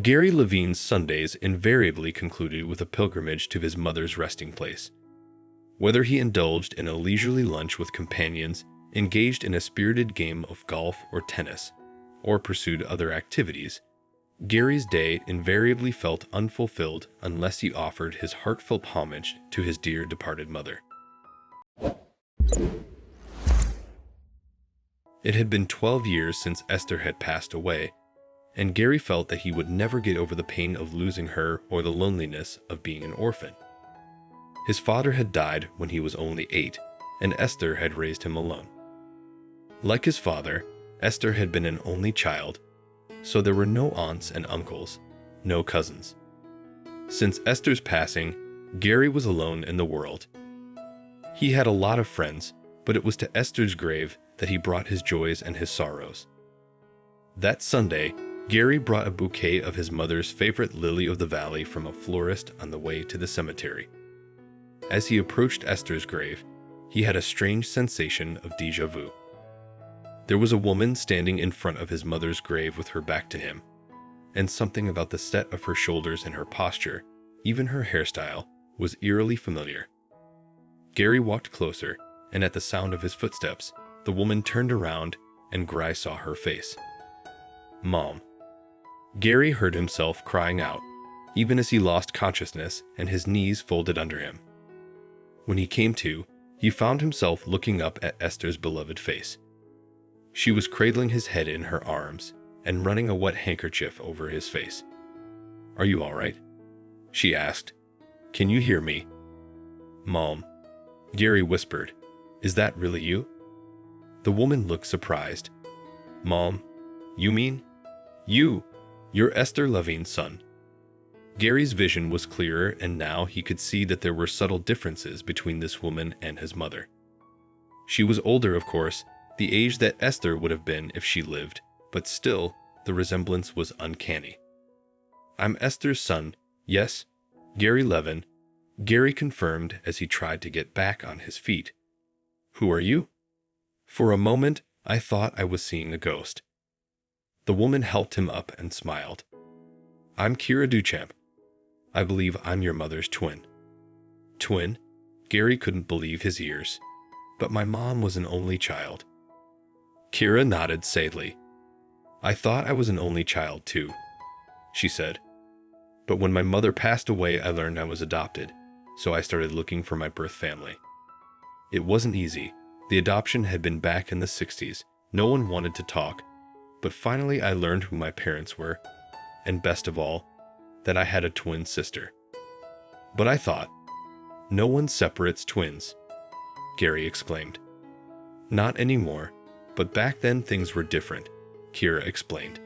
Gary Levine's Sundays invariably concluded with a pilgrimage to his mother's resting place. Whether he indulged in a leisurely lunch with companions, engaged in a spirited game of golf or tennis, or pursued other activities, Gary's day invariably felt unfulfilled unless he offered his heartfelt homage to his dear departed mother. It had been 12 years since Esther had passed away, and Gary felt that he would never get over the pain of losing her or the loneliness of being an orphan. His father had died when he was only 8, and Esther had raised him alone. Like his father, Esther had been an only child, so there were no aunts and uncles, no cousins. Since Esther's passing, Gary was alone in the world. He had a lot of friends, but it was to Esther's grave that he brought his joys and his sorrows. That Sunday, Gary brought a bouquet of his mother's favorite lily of the valley from a florist on the way to the cemetery. As he approached Esther's grave, he had a strange sensation of déjà vu. There was a woman standing in front of his mother's grave with her back to him, and something about the set of her shoulders and her posture, even her hairstyle, was eerily familiar. Gary walked closer, and at the sound of his footsteps, the woman turned around and Gary saw her face. Mom. Gary heard himself crying out, even as he lost consciousness and his knees folded under him. When he came to, he found himself looking up at Esther's beloved face. She was cradling his head in her arms and running a wet handkerchief over his face. "Are you all right?" she asked. "Can you hear me?" "Mom," Gary whispered, "is that really you?" The woman looked surprised. "Mom, you mean? You're Esther Levine's son." Gary's vision was clearer, and now he could see that there were subtle differences between this woman and his mother. She was older, of course, the age that Esther would have been if she lived, but still, the resemblance was uncanny. "I'm Esther's son, yes, Gary Levin," Gary confirmed as he tried to get back on his feet. "Who are you?" "For a moment, I thought I was seeing a ghost." The woman helped him up and smiled. "I'm Kira Duchamp. I believe I'm your mother's twin." "Twin?" Gary couldn't believe his ears. "But my mom was an only child." Kira nodded sadly. "I thought I was an only child too," she said. "But when my mother passed away, I learned I was adopted, so I started looking for my birth family. It wasn't easy. The adoption had been back in the 60s. No one wanted to talk. But finally I learned who my parents were, and best of all, that I had a twin sister. But I thought, no one separates twins," Gary exclaimed. "Not anymore, but back then things were different," Kira explained.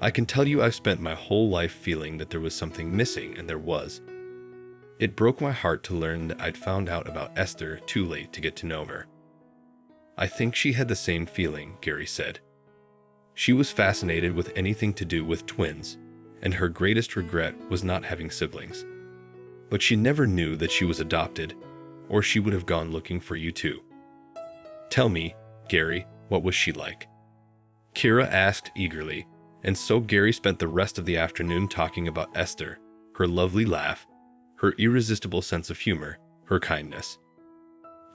"I can tell you I've spent my whole life feeling that there was something missing, and there was. It broke my heart to learn that I'd found out about Esther too late to get to know her." "I think she had the same feeling," Gary said. "She was fascinated with anything to do with twins, and her greatest regret was not having siblings. But she never knew that she was adopted, or she would have gone looking for you too." "Tell me, Gary, what was she like?" Kira asked eagerly, and so Gary spent the rest of the afternoon talking about Esther, her lovely laugh, her irresistible sense of humor, her kindness.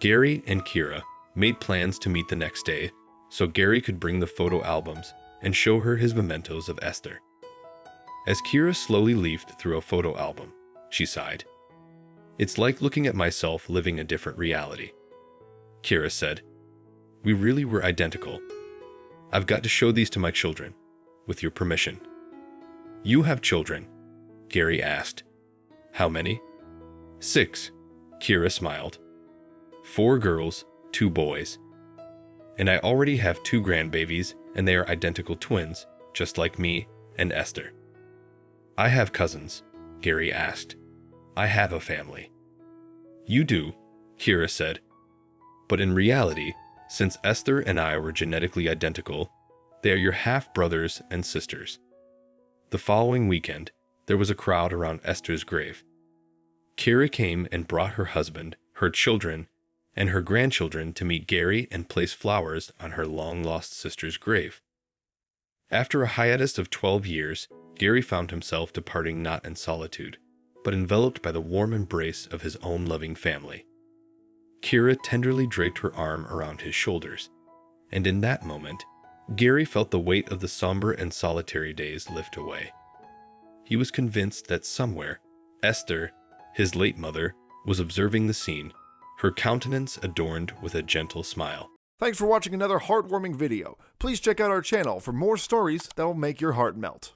Gary and Kira made plans to meet the next day, so Gary could bring the photo albums and show her his mementos of Esther. As Kira slowly leafed through a photo album, she sighed. "It's like looking at myself living a different reality," Kira said. "We really were identical. I've got to show these to my children, with your permission." "You have children?" Gary asked. "How many?" "6, Kira smiled. 4 girls, 2 boys. And I already have 2 grandbabies, and they are identical twins, just like me and Esther." "I have cousins," Gary asked. "I have a family." "You do," Kira said. "But in reality, since Esther and I were genetically identical, they are your half-brothers and sisters." The following weekend, there was a crowd around Esther's grave. Kira came and brought her husband, her children, and her grandchildren to meet Gary and place flowers on her long-lost sister's grave. After a hiatus of 12 years, Gary found himself departing not in solitude, but enveloped by the warm embrace of his own loving family. Kira tenderly draped her arm around his shoulders, and in that moment, Gary felt the weight of the somber and solitary days lift away. He was convinced that somewhere, Esther, his late mother, was observing the scene, her countenance adorned with a gentle smile. Thanks for watching another heartwarming video. Please check out our channel for more stories that will make your heart melt.